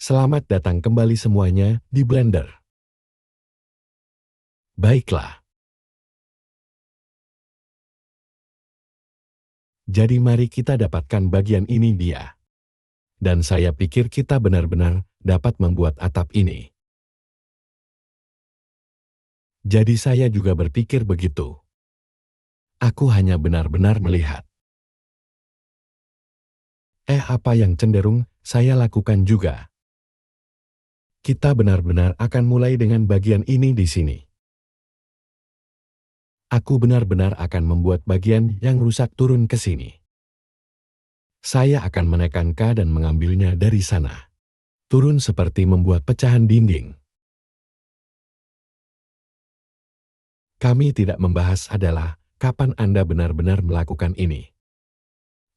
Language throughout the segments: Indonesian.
Selamat datang kembali semuanya di Blender. Baiklah. Jadi mari kita dapatkan bagian ini dia. Dan saya pikir kita benar-benar dapat membuat atap ini. Jadi saya juga berpikir begitu. Aku hanya benar-benar melihat. Apa yang cenderung saya lakukan juga. Kita benar-benar akan mulai dengan bagian ini di sini. Aku benar-benar akan membuat bagian yang rusak turun ke sini. Saya akan menekan K dan mengambilnya dari sana. Turun seperti membuat pecahan dinding. Kami tidak membahas adalah kapan Anda benar-benar melakukan ini.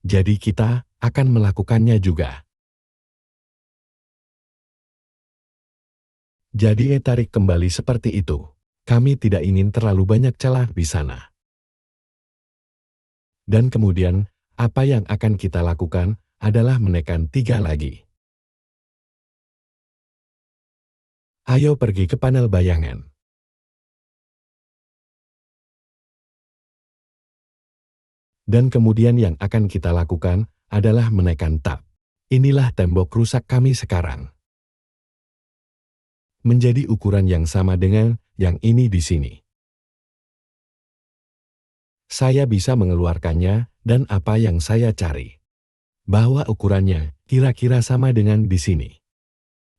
Jadi kita akan melakukannya juga. Jadi tarik kembali seperti itu. Kami tidak ingin terlalu banyak celah di sana. Dan kemudian, apa yang akan kita lakukan adalah menekan 3 lagi. Ayo pergi ke panel bayangan. Dan kemudian yang akan kita lakukan adalah menekan Tab. Inilah tembok rusak kami sekarang. Menjadi ukuran yang sama dengan yang ini di sini. Saya bisa mengeluarkannya dan apa yang saya cari. Bahwa ukurannya kira-kira sama dengan di sini.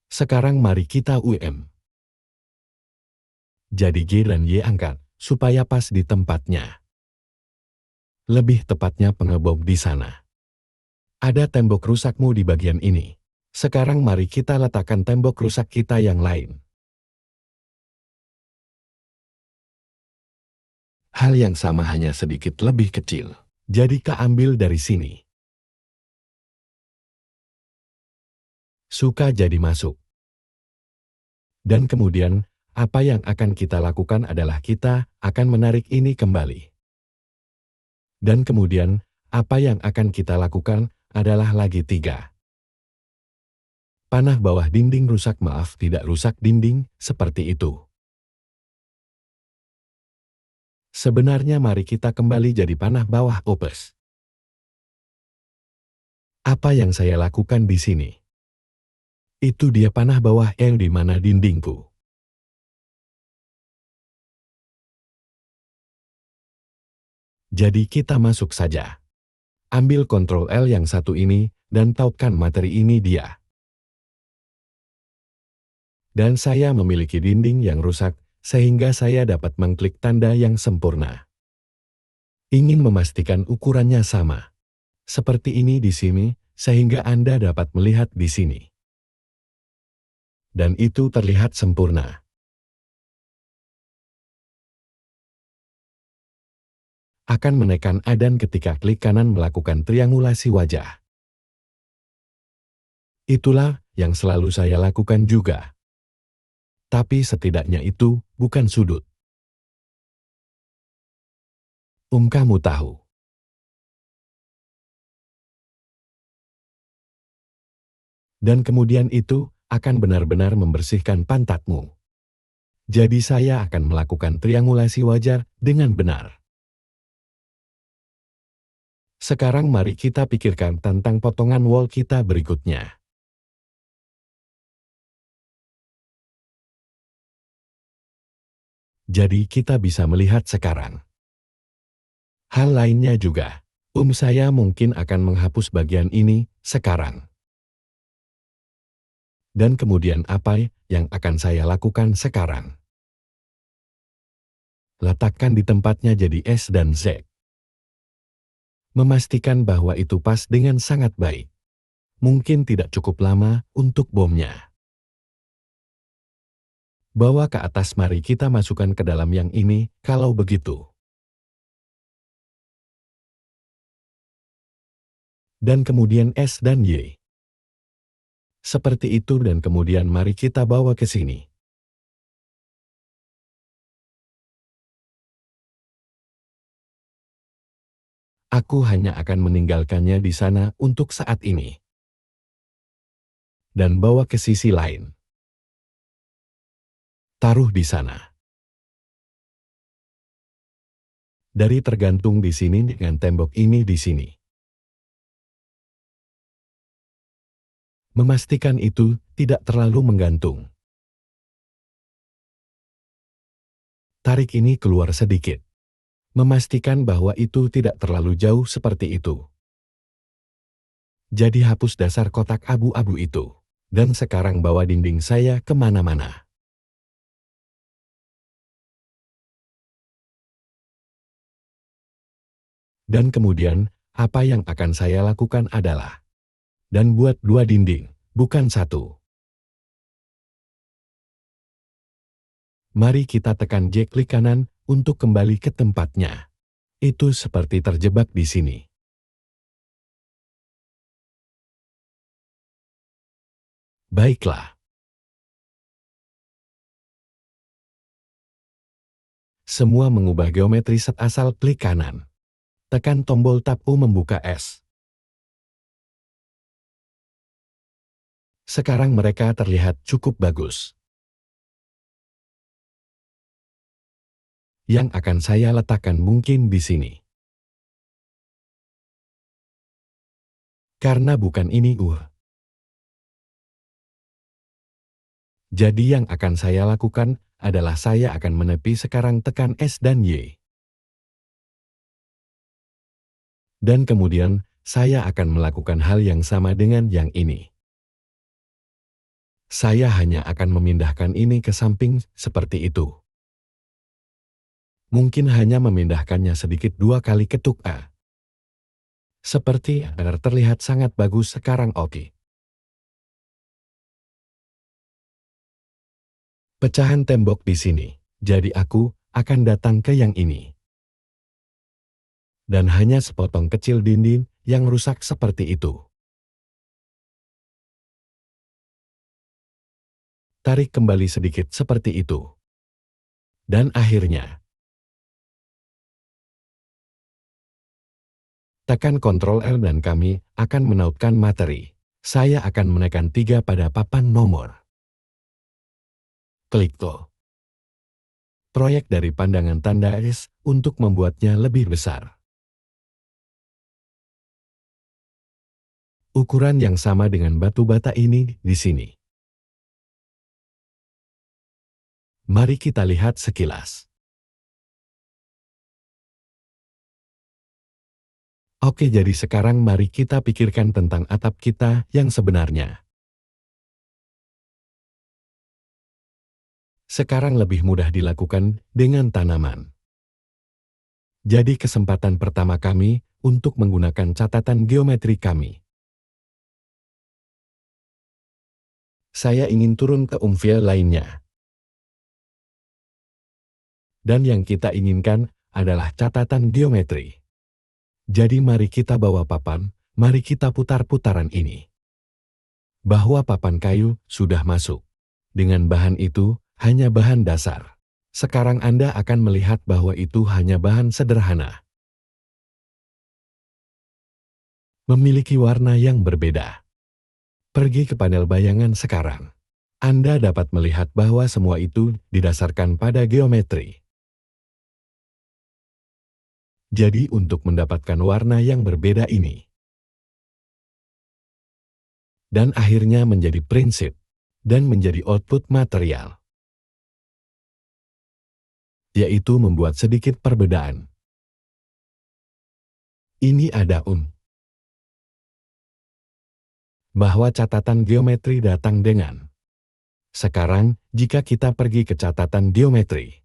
Sekarang mari kita Jadi G dan Y angkat supaya pas di tempatnya. Lebih tepatnya pengebob di sana. Ada tembok rusakmu di bagian ini. Sekarang mari kita letakkan tembok rusak kita yang lain. Hal yang sama hanya sedikit lebih kecil. Jadi keambil dari sini. Suka jadi masuk. Dan kemudian, apa yang akan kita lakukan adalah kita akan menarik ini kembali. Dan kemudian, apa yang akan kita lakukan adalah lagi 3. Panah bawah dinding rusak, maaf tidak rusak dinding, seperti itu. Sebenarnya mari kita kembali jadi panah bawah opus. Apa yang saya lakukan di sini? Itu dia panah bawah yang di mana dindingku. Jadi kita masuk saja. Ambil Ctrl L yang satu ini, dan tautkan materi ini dia. Dan saya memiliki dinding yang rusak, sehingga saya dapat mengklik tanda yang sempurna. Ingin memastikan ukurannya sama. Seperti ini di sini, sehingga Anda dapat melihat di sini. Dan itu terlihat sempurna. Akan menekan A dan ketika klik kanan melakukan triangulasi wajah. Itulah yang selalu saya lakukan juga. Tapi setidaknya itu bukan sudut. Kamu tahu. Dan kemudian itu akan benar-benar membersihkan pantatmu. Jadi saya akan melakukan triangulasi wajah dengan benar. Sekarang mari kita pikirkan tentang potongan wall kita berikutnya. Jadi kita bisa melihat sekarang. Hal lainnya juga. Saya mungkin akan menghapus bagian ini sekarang. Dan kemudian apa yang akan saya lakukan sekarang? Letakkan di tempatnya jadi S dan Z. Memastikan bahwa itu pas dengan sangat baik. Mungkin tidak cukup lama untuk bomnya. Bawa ke atas, mari kita masukkan ke dalam yang ini, kalau begitu. Dan kemudian S dan Y. Seperti itu dan kemudian mari kita bawa ke sini. Aku hanya akan meninggalkannya di sana untuk saat ini. dan bawa ke sisi lain. Taruh di sana. Dari tergantung di sini dengan tembok ini di sini. Memastikan itu tidak terlalu menggantung. Tarik ini keluar sedikit. Memastikan bahwa itu tidak terlalu jauh seperti itu. Jadi hapus dasar kotak abu-abu itu. Dan sekarang bawa dinding saya kemana-mana. Dan kemudian, apa yang akan saya lakukan adalah dan buat 2 dinding, bukan 1. Mari kita tekan Jack klik kanan untuk kembali ke tempatnya. Itu seperti terjebak di sini. Baiklah. Semua mengubah geometri set asal klik kanan. Tekan tombol Tab U membuka S. Sekarang mereka terlihat cukup bagus. Yang akan saya letakkan mungkin di sini. Karena bukan ini Jadi yang akan saya lakukan adalah saya akan menepi sekarang tekan S dan Y. Dan kemudian saya akan melakukan hal yang sama dengan yang ini. Saya hanya akan memindahkan ini ke samping seperti itu. Mungkin hanya memindahkannya sedikit 2 kali ketuk A. Seperti agar terlihat sangat bagus sekarang oke. Pecahan tembok di sini, jadi aku akan datang ke yang ini. Dan hanya sepotong kecil dinding yang rusak seperti itu. Tarik kembali sedikit seperti itu. Dan akhirnya, tekan Ctrl L dan kami akan menautkan materi. Saya akan menekan 3 pada papan nomor. Klik to. Proyek dari pandangan tanda S untuk membuatnya lebih besar. Ukuran yang sama dengan batu bata ini di sini. Mari kita lihat sekilas. Oke, jadi sekarang mari kita pikirkan tentang atap kita yang sebenarnya. Sekarang lebih mudah dilakukan dengan tanaman. Jadi kesempatan pertama kami untuk menggunakan catatan geometri kami. Saya ingin turun ke file lainnya. Dan yang kita inginkan adalah catatan geometri. Jadi mari kita bawa papan, mari kita putar putaran ini. Bahwa papan kayu sudah masuk. Dengan bahan itu, hanya bahan dasar. Sekarang Anda akan melihat bahwa itu hanya bahan sederhana. Memiliki warna yang berbeda. Pergi ke panel bayangan sekarang. Anda dapat melihat bahwa semua itu didasarkan pada geometri. Jadi untuk mendapatkan warna yang berbeda ini. Dan akhirnya menjadi prinsip. Dan menjadi output material. Yaitu membuat sedikit perbedaan. Ini ada bahwa catatan geometri datang dengan. Sekarang, jika kita pergi ke catatan geometri,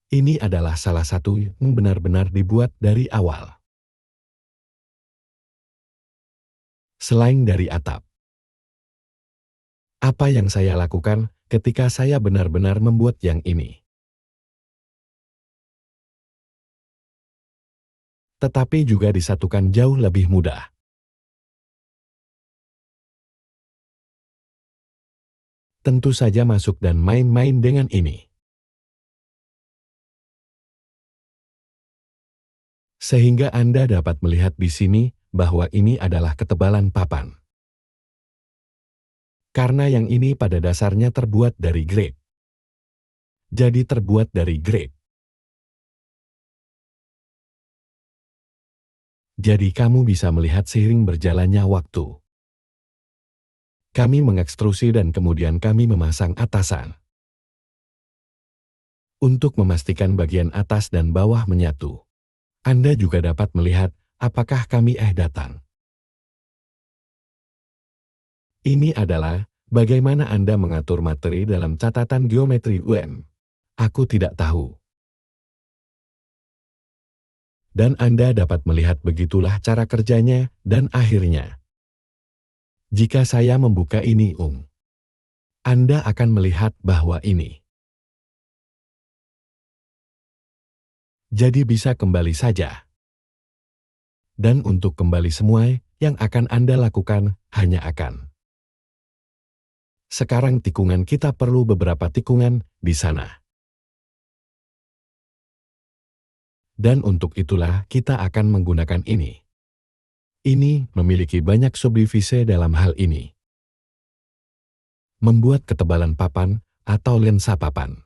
ini adalah salah satu yang benar-benar dibuat dari awal. Selain dari atap. Apa yang saya lakukan ketika saya benar-benar membuat yang ini? Tetapi juga disatukan jauh lebih mudah. Tentu saja masuk dan main-main dengan ini. Sehingga Anda dapat melihat di sini bahwa ini adalah ketebalan papan. Karena yang ini pada dasarnya terbuat dari grape. Jadi terbuat dari grape. Jadi kamu bisa melihat seiring berjalannya waktu. Kami mengekstrusi dan kemudian kami memasang atasan. Untuk memastikan bagian atas dan bawah menyatu. Anda juga dapat melihat apakah kami datang. Ini adalah bagaimana Anda mengatur materi dalam catatan geometri UM. Aku tidak tahu. Dan Anda dapat melihat begitulah cara kerjanya dan akhirnya. Jika saya membuka ini, Anda akan melihat bahwa ini. Jadi bisa kembali saja. Dan untuk kembali semua, yang akan Anda lakukan hanya akan. Sekarang tikungan kita perlu beberapa tikungan di sana. Dan untuk itulah kita akan menggunakan ini. Ini memiliki banyak subdivisi dalam hal ini. Membuat ketebalan papan atau lensa papan.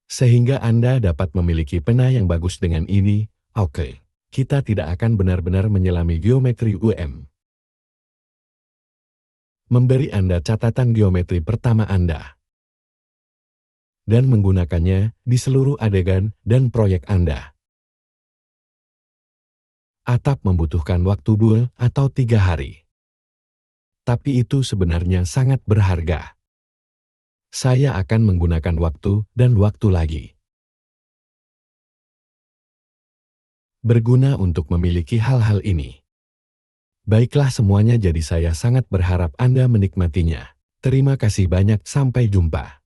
Sehingga Anda dapat memiliki pena yang bagus dengan ini. Oke, kita tidak akan benar-benar menyelami geometri UM. Memberi Anda catatan geometri pertama Anda. Dan menggunakannya di seluruh adegan dan proyek Anda. Atap membutuhkan waktu 2 atau 3 hari. Tapi itu sebenarnya sangat berharga. Saya akan menggunakan waktu dan waktu lagi. Berguna untuk memiliki hal-hal ini. Baiklah semuanya, jadi saya sangat berharap Anda menikmatinya. Terima kasih banyak, sampai jumpa.